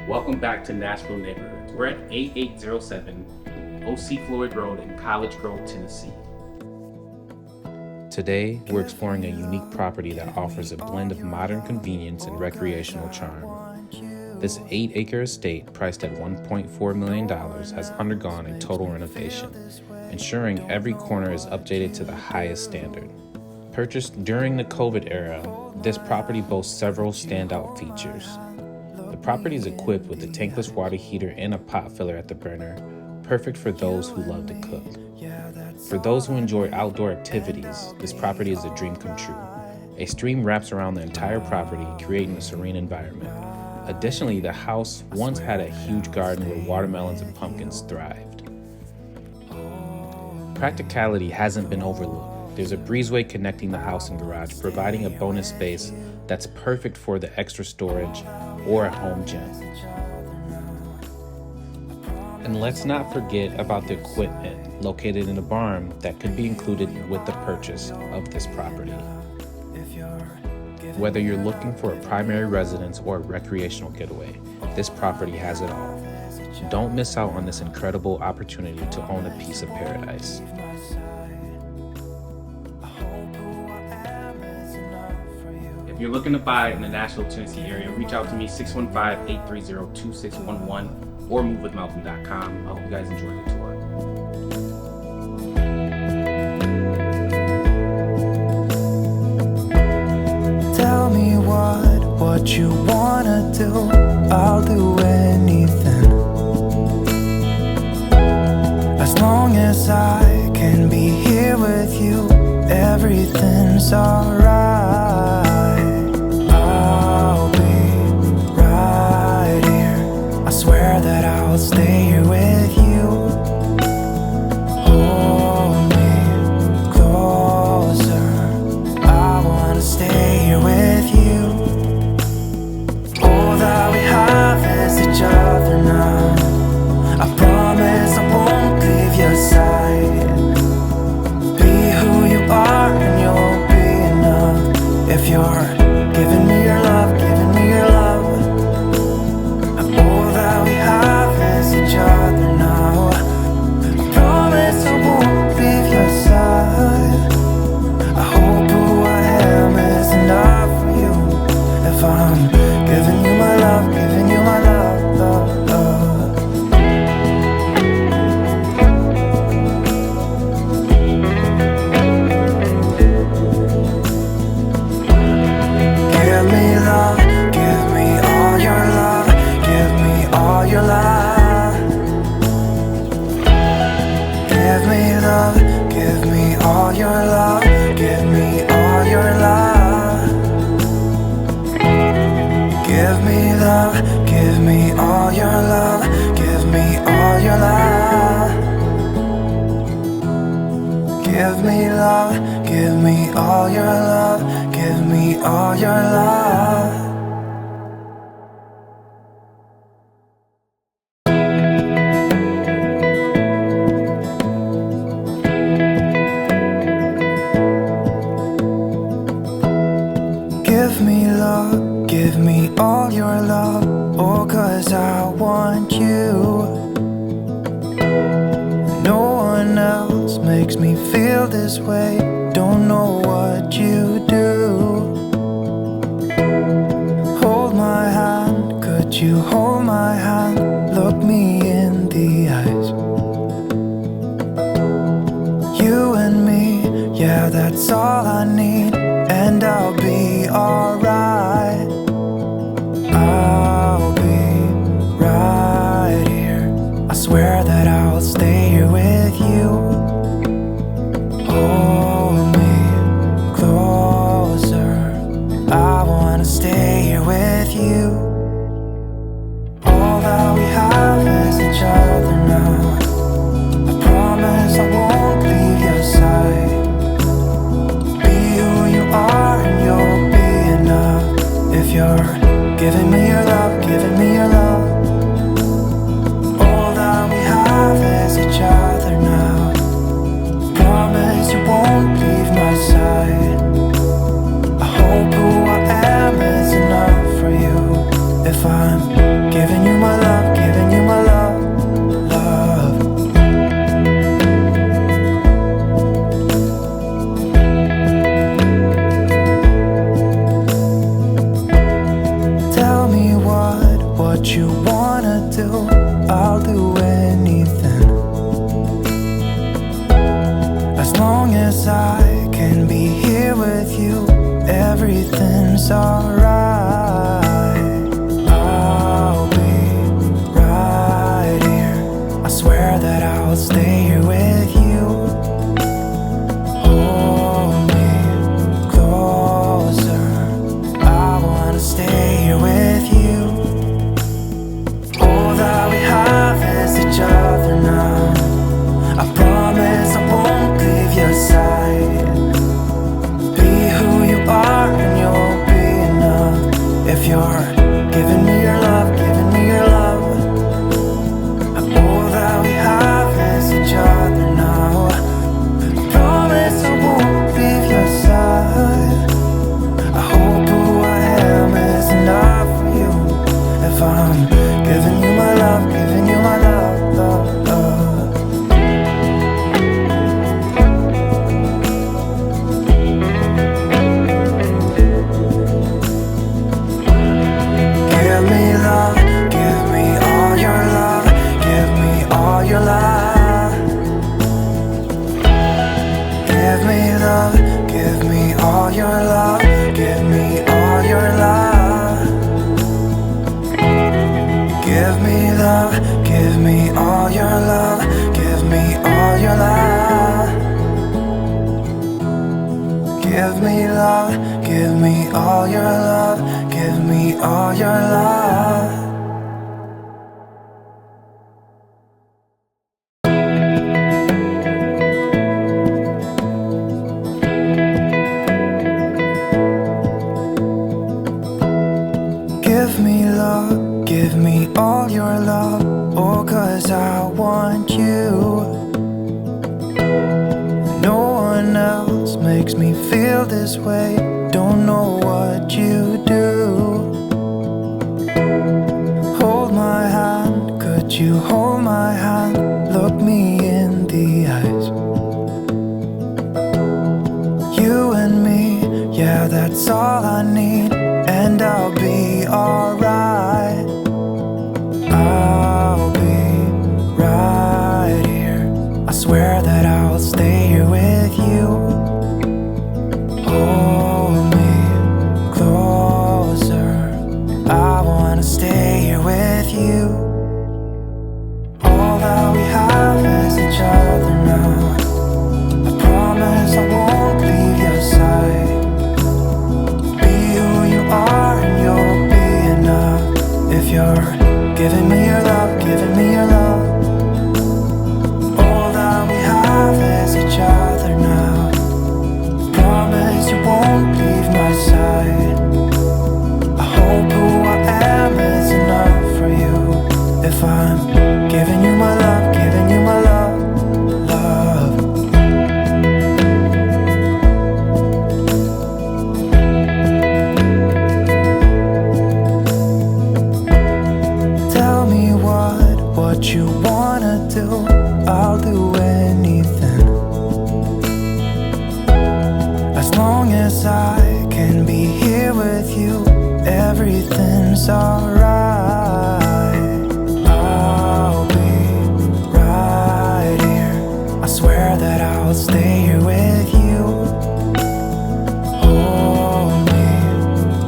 Welcome back to Nashville Neighborhoods. We're at 8807 O.C. Floyd Road in College Grove, Tennessee. Today, we're exploring a unique property that offers a blend of modern convenience and recreational charm. This 8-acre estate, priced at $1.4 million, has undergone a total renovation, ensuring every corner is updated to the highest standard. Purchased during the COVID era, this property boasts several standout features. The property is equipped with a tankless water heater and a pot filler at the burner, perfect for those who love to cook. For those who enjoy outdoor activities, this property is a dream come true. A stream wraps around the entire property, creating a serene environment. Additionally, the house once had a huge garden where watermelons and pumpkins thrived. Practicality hasn't been overlooked. There's a breezeway connecting the house and garage, providing a bonus space that's perfect for the extra storage or a home gym. And let's not forget about the equipment located in a barn that could be included with the purchase of this property. Whether you're looking for a primary residence or a recreational getaway, this property has it all. Don't miss out on this incredible opportunity to own a piece of paradise. If you're looking to buy in the Nashville, Tennessee area, reach out to me 615-830-2611 or movewithmalcolm.com. I hope you guys enjoy the tour. Tell me what you wanna do, I'll do anything. As long as I can be here with you, everything's alright. I'll be right here, I swear that I'll stay here with you. Hold me closer, I wanna stay here with you. All that we have is each other now. I promise I won't leave your side. Be who you are and you'll be enough. If you're giving me your love, giving me your love. All that we have is each other now. I promise I won't leave your side. I hope who I am is enough for you. If I'm giving you my love, giving you my love, love, love. Give me love, give me all your love, give me all your love. Give me love, give me all your love, give me all your love. Give me love, give me all your love, give me all your love. Give me love, give me all your love, give me all your love. Give me love, give me all your love, oh, 'cause I want you. No one else makes me feel this way, don't know what you do. Hold my hand, could you hold my hand, look me in the eyes. You and me, yeah, that's all I need, and I'll be alright. I'll be right here, I swear that I'll stay here with you. Hold me closer, I wanna stay here with you. All that we have is each other now. I promise I won't leave your side. Be giving you my love, giving you my love, love. Tell me what you wanna do, I'll do anything. As long as I can be here with you, everything's alright. I'll be right here, I swear that I'll stay here with you. Hold me closer, I wanna stay here with you. All that we have is each other now. I promise I won't leave your side. Be who you are and you'll be enough. If you're giving me your love, giving me your love. All that we have is each other now. I promise I won't leave your side. I hope who I am is enough for you. If I'm giving you my love, giving you my love, love, love. Give me love, give me all your love, give me all your love. Give me love, give me all your love, give me all your love. Give me love, give me all your love, give me all your love. Give me love, give me all your love, give me all your love. Give me love, give me all your love, oh, 'cause I want you. No one else makes me feel this way, don't know what you do. Hold my hand, could you hold my hand, look me in the eyes. You and me, yeah, that's all I need, and I'll be alright. I'll be right here, I swear that I'll stay here with you. Hold me closer, I wanna stay here with you. All that we have is each other now. I promise I won't leave your side. Be who you are and you'll be enough. If you're giving me your love, giving me your love. All that we have is each other now. Promise you won't leave my side. I hope who I am is enough for you. If I'm giving you my love, giving you my love, love. Tell me what you wanna do, I'll do anything. As long as I can be here with you, everything's alright. I'll be right here, I swear that I'll stay here with you. Hold me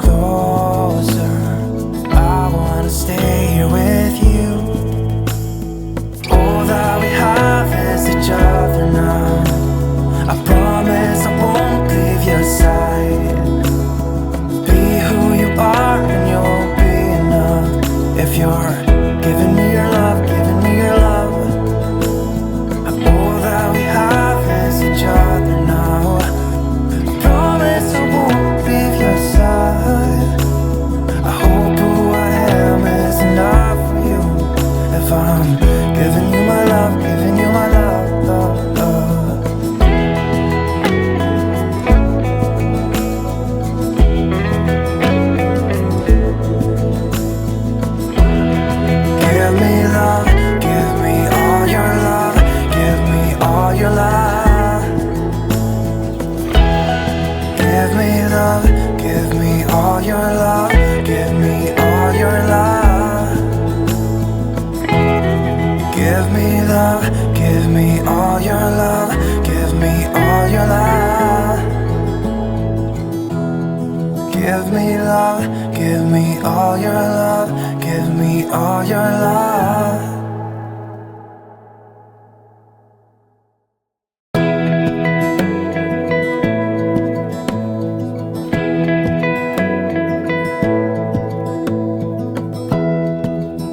closer, I wanna stay here with you. All that we have is each other now. I promise I won't leave your side. Be who you are and you'll be enough. If you're giving me your love, giving me your love. All that we have is each other now. I promise I won't leave your side. I hope who I am is enough for you. If I'm giving you my love, giving you my love, love, love. all your love.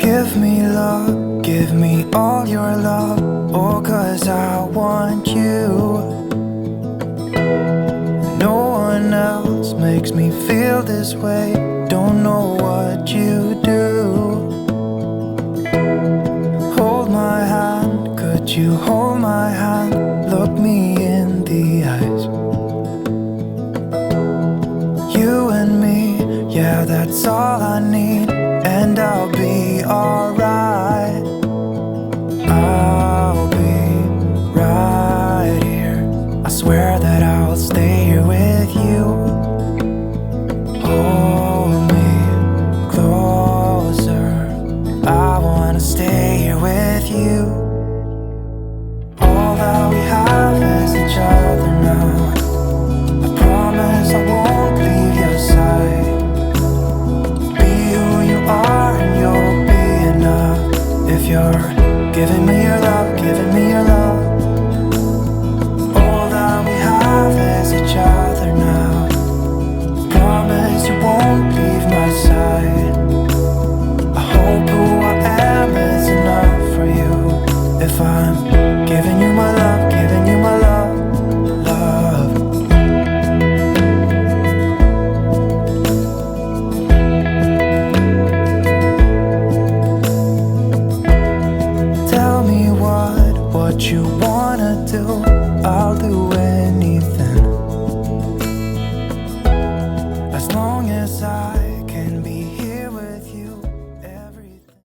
Give me love, give me all your love, oh, 'cause I want you. No one else makes me feel this way, don't know what you do. Hold my hand, could you hold